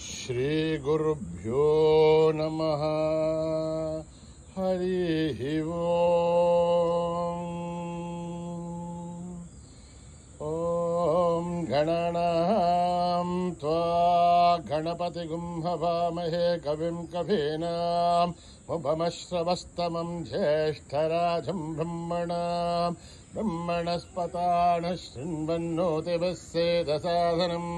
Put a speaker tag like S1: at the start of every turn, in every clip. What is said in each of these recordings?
S1: श्री गुरुभ्यो नमः। हरि ओम गणानां त्वा गणपतिगुं हवामहे कविं कवीनां उपमश्रवस्तमं ज्येष्ठराजं ब्रह्मणस्पतान् शृण्वन्नोतिभिः सेदसादनम्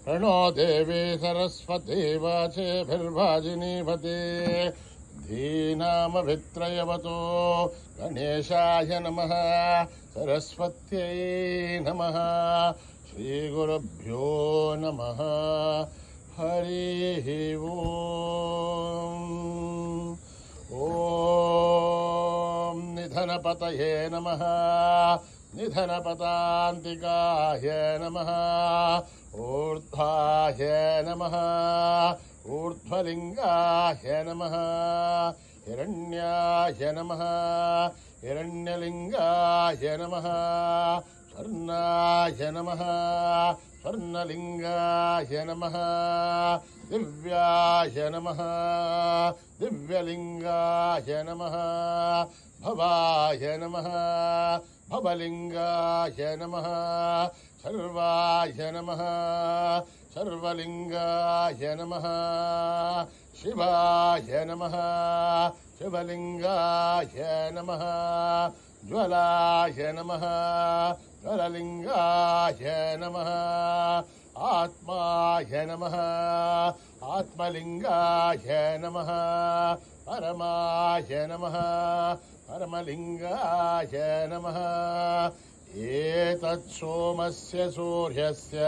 S1: प्रणो देवी सरस्वती वाचेभिर्वाजिनीवती धीनामभित्रयवतो गणेशाय नमः सरस्वत्यै नमः श्रीगुरुभ्यो नमः हरि ओम निधनपतये नमः निधनपतान्तिकाय नमः ऊर्ध्वाय नमः ऊर्ध्वलिंगाय नमः हिरण्याय नमः हिरण्यलिंगाय नमः स्वर्णाय नमः स्वर्णलिंगाय नमः दिव्याय नमः दिव्यलिंगाय नमः भवाय नमः भवलिंगाय नमः सर्वाय नमः सर्वलिंगाय नमः शिवाय नमः शिवलिंगाय नमः ज्वलाय नमः ज्वललिंगाय नमः आत्माय नमः आत्मलिंगाय नमः परमाय नमः परमलिंगाय नमः एतत् सोमस्य सूर्यस्य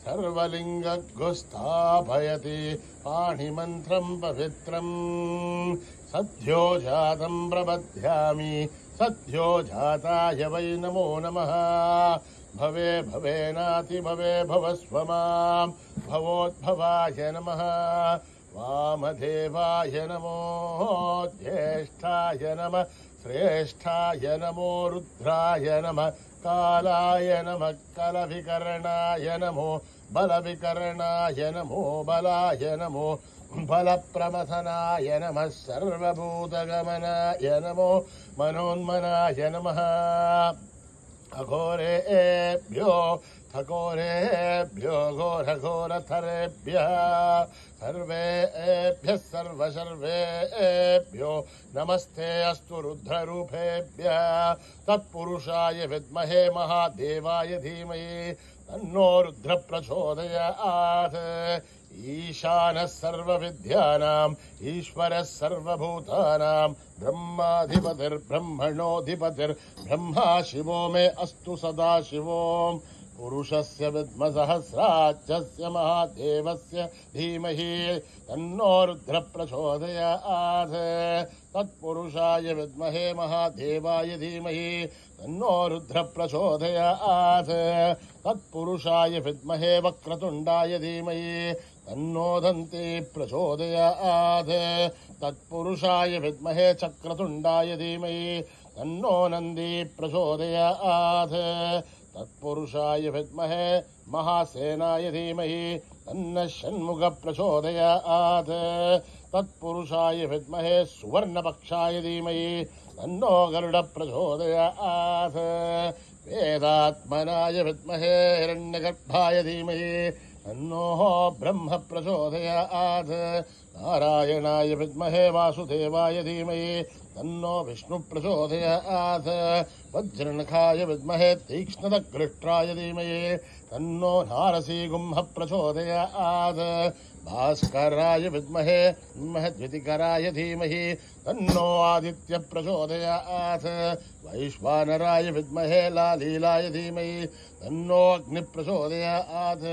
S1: सर्वलिंगगुस्थापयति पाणिमन्त्रं पवित्रम् सद्यो जातं प्रबध्यामि सद्यो जाताय वै नमो नमः भवे भवेनाति भवे भवस्व मां भवोद्भवाय नमः वामदेवाय नमो ज्येष्ठाय नमः श्रेष्ठाय नमो रुद्राय नमः कालाय नमः कलविकर्णाय नमो बलविकर्णाय नमो बलाय नमो बलप्रमथनाय नमः सर्वभूतगमनाय नमो मनोन्मनाय नमः अघोरेभ्यो थघोरेभ्यो घोरघोरथरेभ्यः सर्वेभ्यः सर्वसर्वेभ्यो नमस्ते अस्तु रुद्ररूपेभ्यः तत्पुरुषाय विद्महे महादेवाय धीमहि तन्नो रुद्र प्रचोदयात् ईशानः सर्वविद्यानाम् ईश्वरः सर्वभूतानां ब्रह्माधिपतिर्ब्रह्मणोऽधिपतिर्ब्रह्मा शिवो मे अस्तु सदा शिवोम् पुरुषस्य विद्मसहस्राक्षस्य महादेवस्य धीमहि तन्नो रुद्र प्रचोदयात् तत्पुरुषाय विद्महे महादेवाय धीमहि तन्नो रुद्र प्रचोदयात् तत्पुरुषाय विद्महे वक्रतुण्डाय धीमहि तन्नो दन्ती प्रचोदयात् तत्पुरुषाय विद्महे चक्रतुण्डाय धीमहि तन्नो नन्दी प्रचोदयात् तत्पुरुषाय विद्महे महासेनाय धीमहि तन्नः षण्मुख प्रचोदयात् तत्पुरुषाय विद्महे सुवर्णपक्षाय धीमहि तन्नो गरुड प्रचोदयात् वेदात्मनाय विद्महे हिरण्यगर्भाय धीमहि तन्नो ब्रह्म प्रचोदयात् नारायणाय विद्महे वासुदेवाय धीमहि तन्नो विष्णु प्रचोदयात् वज्रनखाय विद्महे तीक्ष्णदग्रष्ट्राय धीमहि तन्नो नारसिंह प्रचोदयात् भास्कराय विद्महे महद्वितिकराय धीमहि तन्नो आदित्य प्रचोदयात् वैश्वानराय विद्महे लालीलाय धीमहि तन्नो अग्नि प्रचोदयात्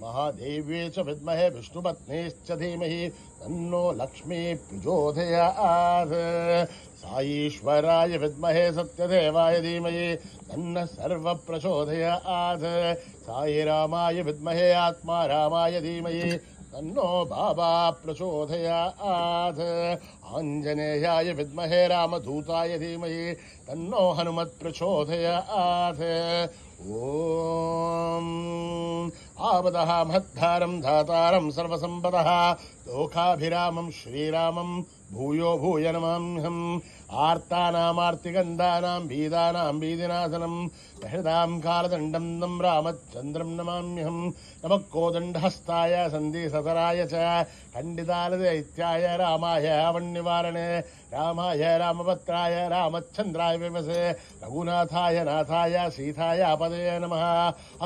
S1: महादेव्यै च विद्महे विष्णुपत्नीश्च धीमहि तन्नो लक्ष्मी प्रचोदयात् साईश्वराय विद्महे सत्यदेवाय धीमहि तन्नः सर्व प्रचोदयात् साईरामाय विद्महे आत्मारामाय धीमहि तन्नो बाबा प्रचोदयात् आञ्जनेयाय विद्महे रामदूताय धीमहि तन्नो हनुमत् प्रचोदयात् ॐ आवदः महद्धारं धातारं सर्वसम्पदः लोकाभिरामं श्रीरामं भूयो भूय नमाम्यहम् आर्तानामार्तिगन्धानां भीदानां भीदिनाशनं हृदां कालदण्डं तं रामचन्द्रं नमाम्यहम् नमः कोदण्डहस्ताय सन्धिसतराय च खण्डितालदैत्याय रामाय वन्निवारणे रामाय रामभद्राय रामचन्द्राय विमसे रघुनाथाय नाथाय सीताय पदये नमः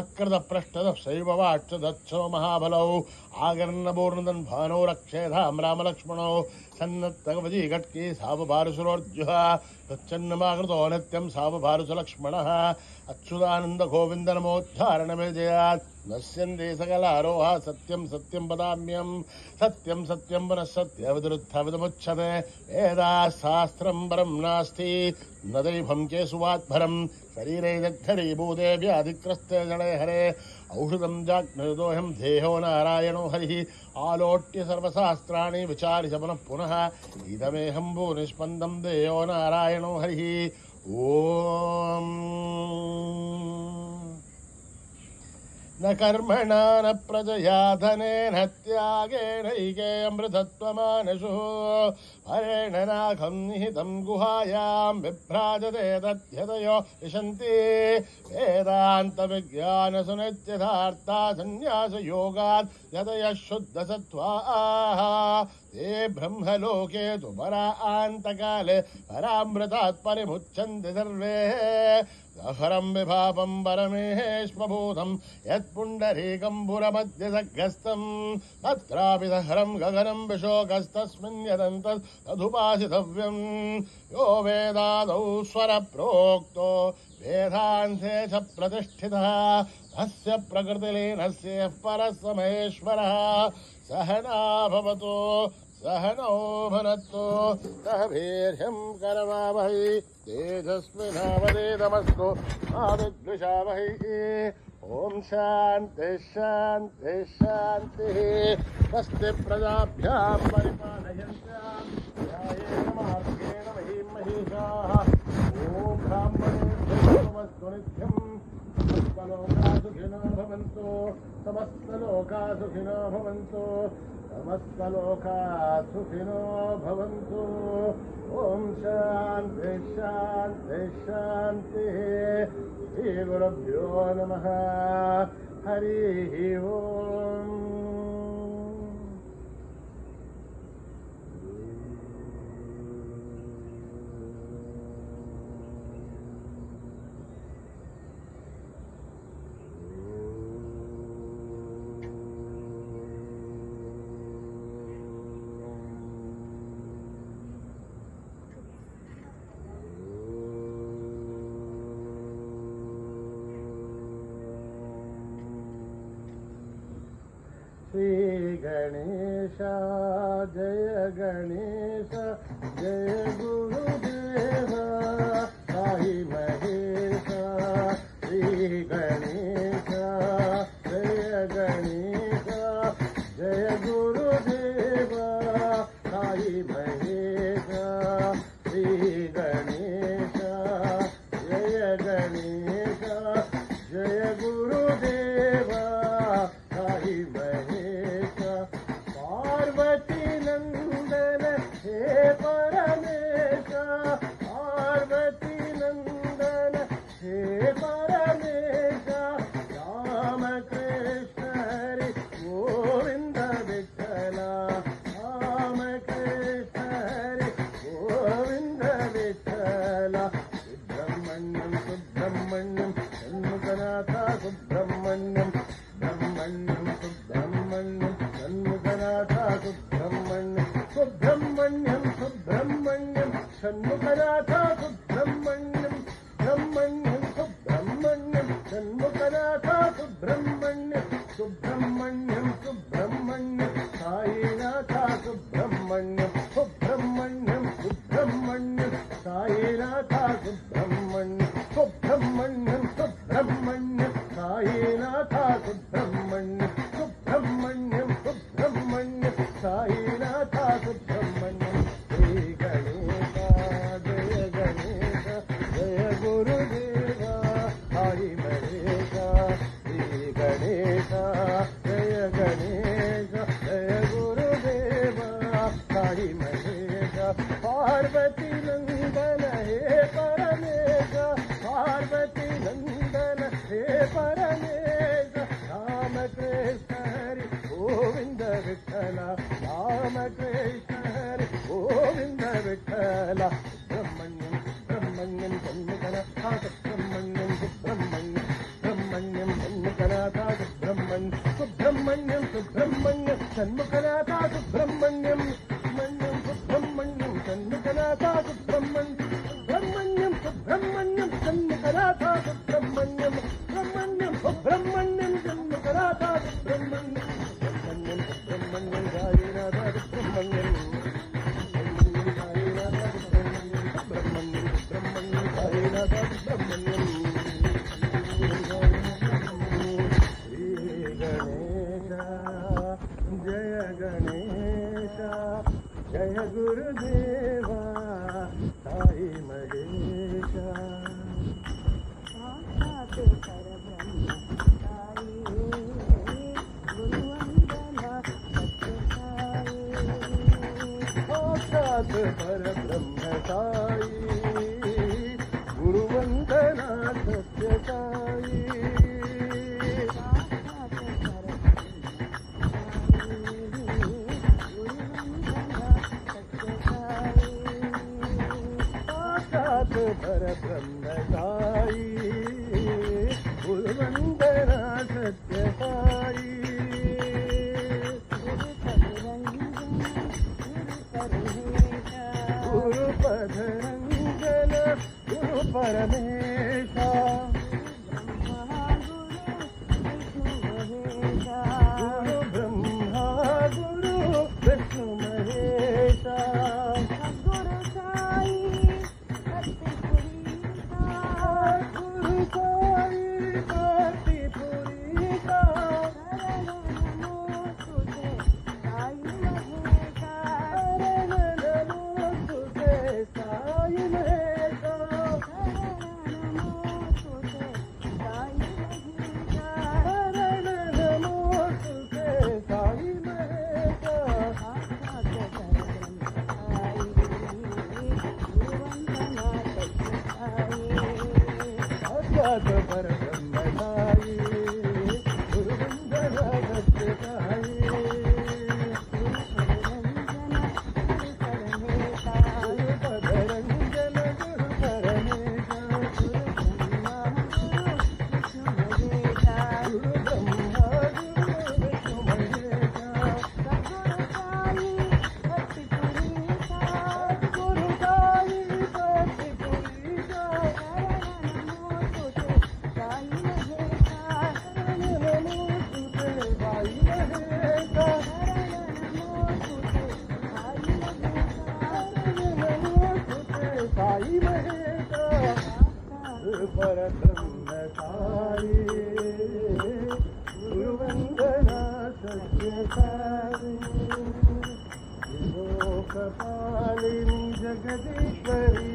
S1: अकृतपृष्ठदशैववाक्षदच्छो महाबलौ आगर्णपूर्णदन् भानो रक्षेधां रामलक्ष्मणौ सन्नत्तगवजी घट्की सावभारुसुरोर्जुः तच्चन्नमाकृतो नित्यं सावभारुसलक्ष्मणः अच्युतानन्द गोविन्द नमोद्धारणविजयात् नश्यन्ति सकलारोहा सत्यं सत्यं वदाम्यहं सत्यं सत्यं पुनः सत्यवदुरुत्थविदमुच्यते वेदाशास्त्रं परं नास्ति न दैवं केशवात्भरं शरीरे दग्धरीभूते व्याधिग्रस्ते जडे हरे औषधं जाग्नदोऽहं देहो नारायणो हरिः आलोट्य सर्वशास्त्राणि विचार्य पुनः पुनः इदमेहं भूनिष्पन्दं देयो नारायणो हरिः ॐ न कर्मणा न प्रजया धनेन त्यागेनैके अमृतत्वमानशो हरेण नाखं निहितं गुहायां विभ्राजते तद्यतयो विशन्ति वेदान्तविज्ञानसुनित्यथार्था सन्न्यासयोगात् यतयः शुद्धसत्त्वाः ते ब्रह्मलोके तु परान्तकाले परामृतात् परिमुच्यन्ते सर्वे अहरं विभावं परमेश्वभूतं यत्पुण्डरीकं पुरमध्यसग्रस्तं तत्रापि सहरं गगनं विशोकस्तस्मिन् यदन्तत् तदुपासितव्यं यो वेदादौ स्वरप्रोक्तो वेदान्ते च प्रतिष्ठितः तस्य प्रकृतिलीनस्य परस्य महेश्वरः सहना भवतु सहनौ भुनक्तु सह वीर्यं करवावहै तेजस्विनावधीतमस्तु मा विद्विषावहै ॐ शान्ति शान्ति शान्तिः स्वस्ति प्रजाभ्यां परिपालयन्त्यां न्यायेन मार्गेण महीं महिषाः ॐ ब्राह्मणेभ्यो नमस्तु नित्यं समस्तलोकाः सुखिनो भवन्तु समस्तलोकाः सुखिनो भवन्तु समस्तलोकाः सुखिनो भवन्तु ॐ शान्ति शान्ति शान्तिः श्रीगुरुभ्यो नमः हरिः ओम् श्री गणेश जय गणेश जय गुरुदेव साई महेश श्री गणेश जय गणेश जय गुरुदेव साई महेश श्री गणेश जय गणेश जय गुरुदेव साई महेश पार्वती नंदन हे परमेश पार्वती नंदन हे परमेश राम कृष्ण हरि गोविंद विठ्ठल राम कृष्ण हरि गोविंद विठ्ठल सुब्रह्मण्यं सुब्रह्मण्यं षण्मुखनाथ सुब्रह्मण्यं ब्रह्मण्यं सुब्रह्मण्यं षण्मुखनाथ सुब्रह्मण्यं सुब्रह्मण्यं सुब्रह्मण्यं षण्मुखनाथ सुब्रह्मण्यं ब्रह्मण्यं सुब्रह्मण्यं षण्मुखनाथ सुब्रह्मण्यं सुब्रह्मण्यं सुब्रह्मण्यं साईनाथ सुब्रह्मण्यं सुब्रह्मण्यं सुब्रह्मण्यं साईनाथ परमेश पार्वती नंदन हे परमेश राम कृष्ण हरि गोविंद विठ्ठल राम कृष्ण हरि गोविंद विठ्ठल ब्रह्मण्यं ब्रह्मण्यं सन्मुखनाथ ब्रह्मण्यं सुब्रह्मण्यं ब्रह्मण्यं सन्मुखनाथ सुब्रह्मण्यं सुब्रह्मण्यं सुब्रह्मण्यं सन्मुखनाथ सुब्रह्मण्यं ब्रह्मण्यं सुब्रह्मण्यं सन्मुखनाथ सुब्रह्मण्यं ब्रह्मण्यं सुब्रह्मण्यं सन्मुखनाथ सुब्रह्मण्यं ब्रह्मण्यं सुब्रह्मण्यं सन्मुखनाथ सुब्रह्मण्यं ब्रह्मण्यं सुब्रह्मण्यं गायनाथ सुब्रह्मण्यं जय गणेश जय गुरुदेवा साई महेश साक्षात् परब्रह्म साई गुरुवंदना सत्य साई परब्रह्म साई गुरुवंदना सत्य साई गुरु पदरंजन गुरु परमेशा गुरु ब्रह्मा गुरु विष्णु महेशा परब्रह्म साई गुरुवंदना सत्य साई गुरु पदरंजन गुरु परमेशा गुरु ब्रह्मा गुरु विष्णु महेशा गुरु साई भक्ति पुरीशा साई महेशा परब्रह्म साई गुरुवंदना सत्य साई लोकपालिनी जगदीश्वरी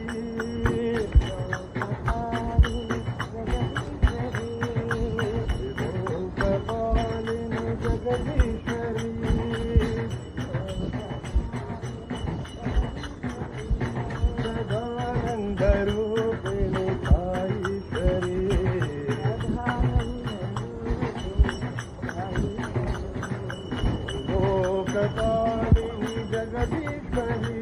S1: लोकपालिनी जगदीश्वरी सदानंद रूपिणी साईश्वरी लोकपालिनी जगदीश्वरी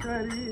S1: करी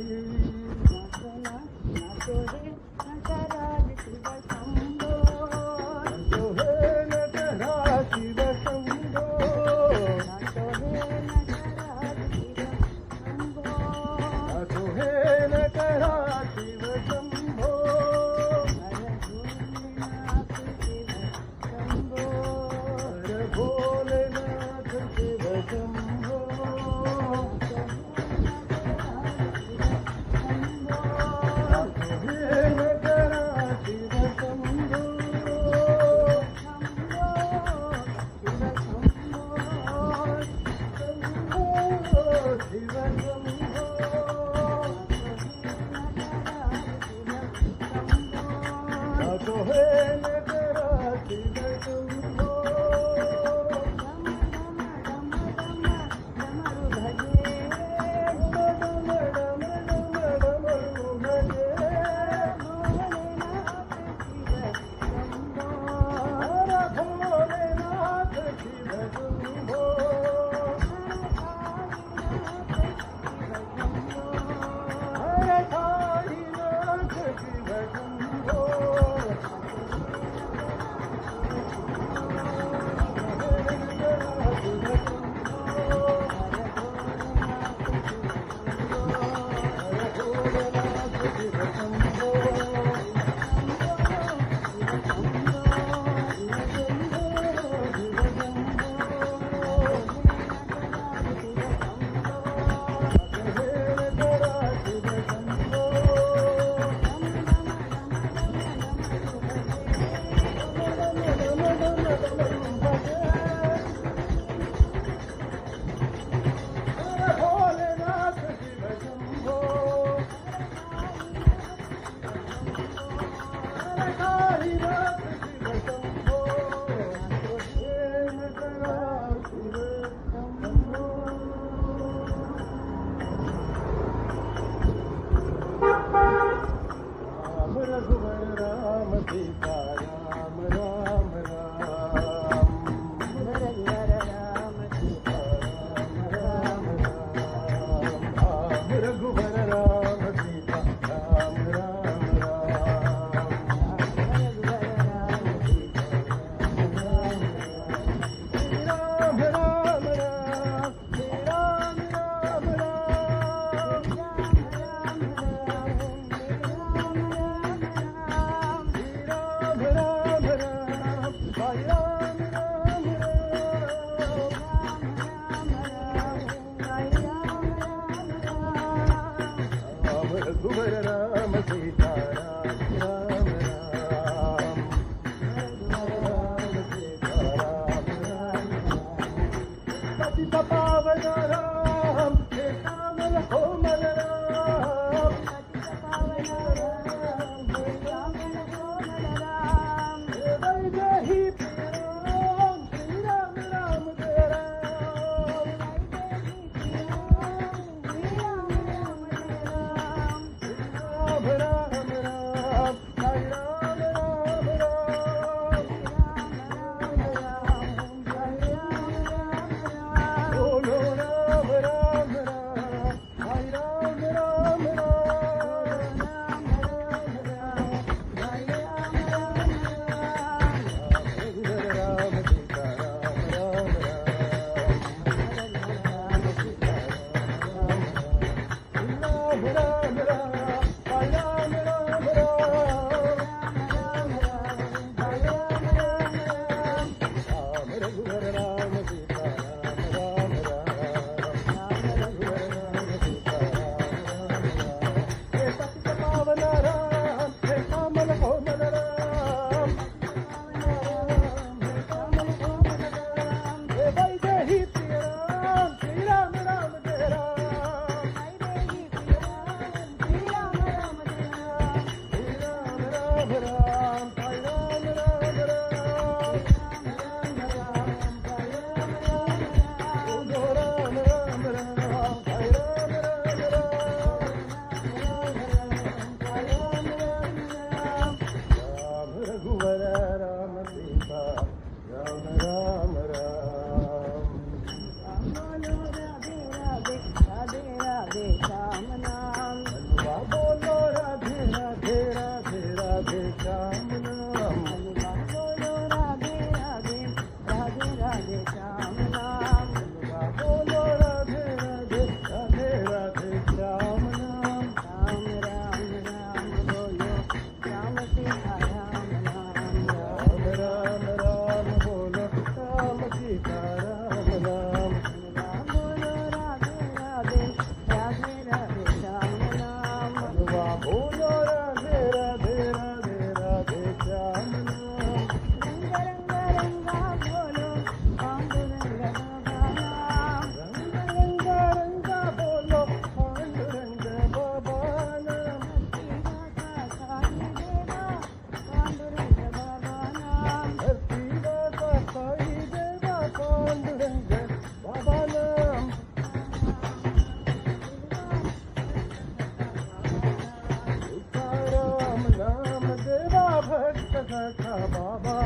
S1: बाबा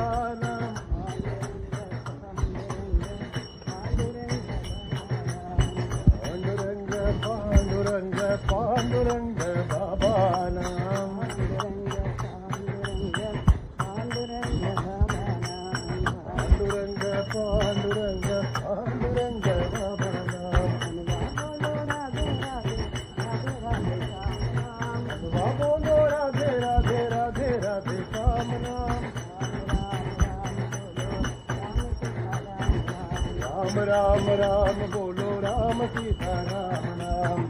S1: नाम पांडुरंग पांडुरंग पांडुरंग बाबा नाम पांडुरंग पांडुरंग पांडुरंग पांडुरंग बाबा नाम बोलो राधे राधे राधे राधे श्याम नाम राम राम राम बोलो राम सीता राम नाम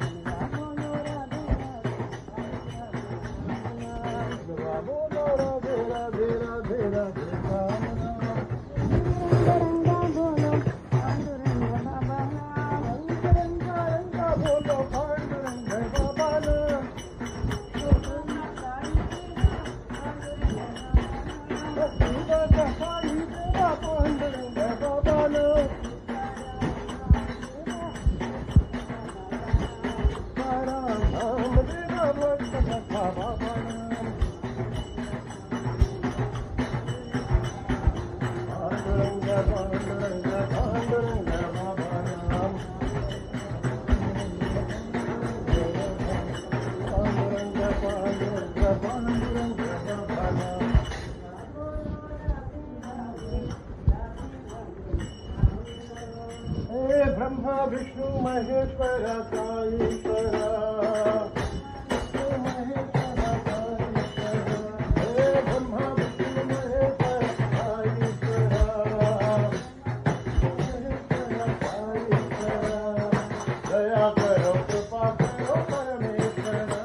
S1: बोलो राधे राधे राधे राधे श्याम नाम बोलो पांडुरंग बाबा नाम पांडुरंग बाबा नाम राम देवा भक्त कथा बाबा नाम पांडुरंग पांडुरंग पांडुरंग बाबा नाम पांडुरंग पांडुरंग पांडुरंग बाबा नाम हे ब्रह्मा विष्णु महेश्वर साईश्वर हे ब्रह्मा विष्णु महेश्वर साईश्वर दया करो कृपा करो परमेश्वर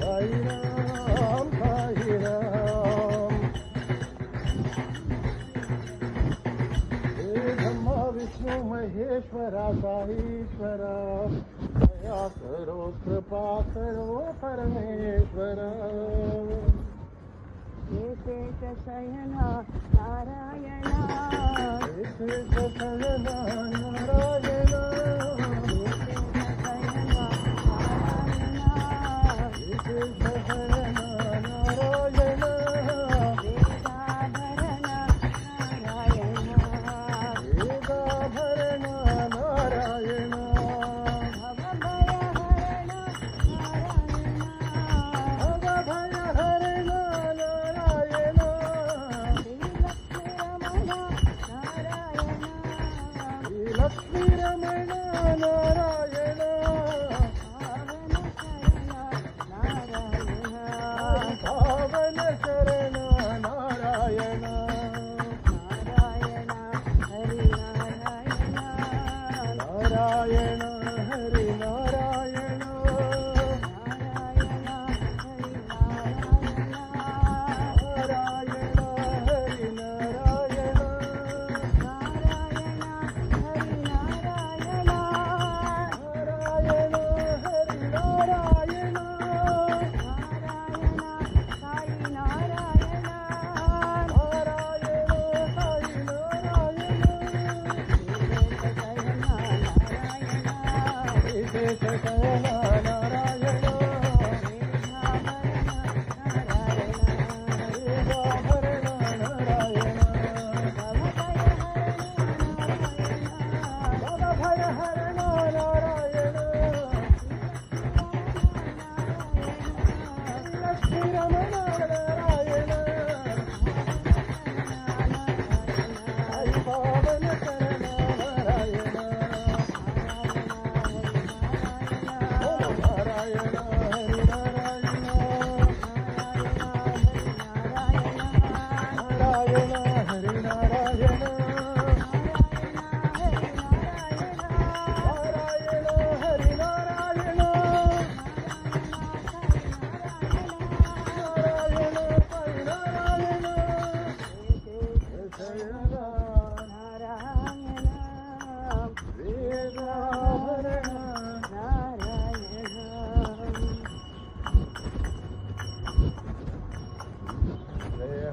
S1: हरि राम हरि राम महेश्वरा साईश्वरा दया करो कृपा करो परमेश्वरा
S2: शेष शयना नारायणा
S1: शेष शयना नारायणा शेष शयना नारायणा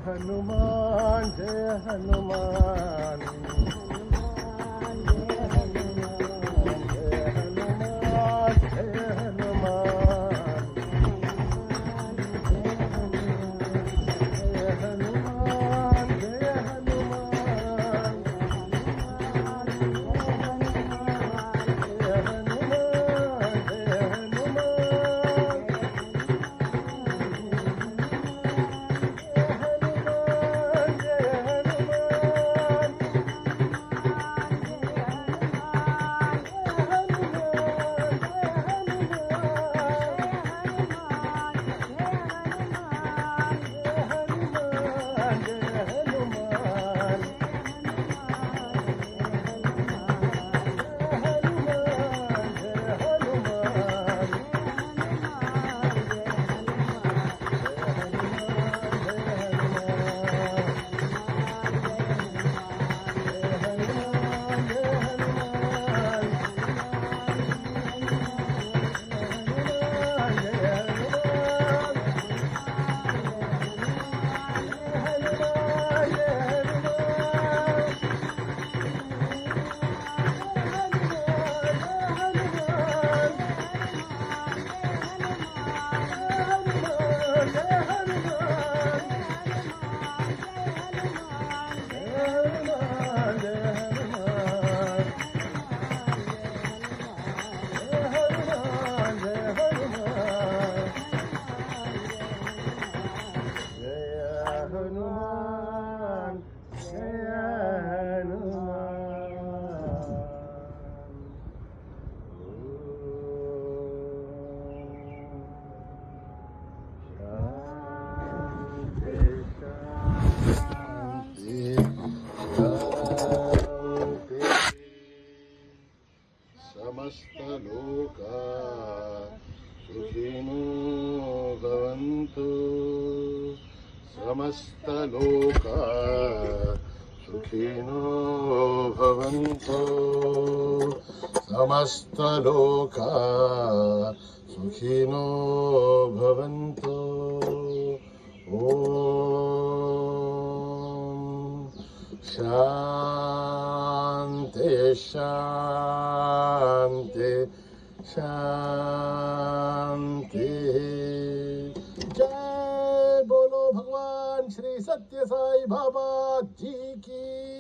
S1: हनुमान जय हनुमान
S3: समस्तलोका सुखिनो भवन्तु समस्तलोका सुखिनो भवन्तु समस्तलोका सुखिनो भवन्तु शांति शांति शांति। जय बोलो भगवान श्री सत्य साई बाबा जी की।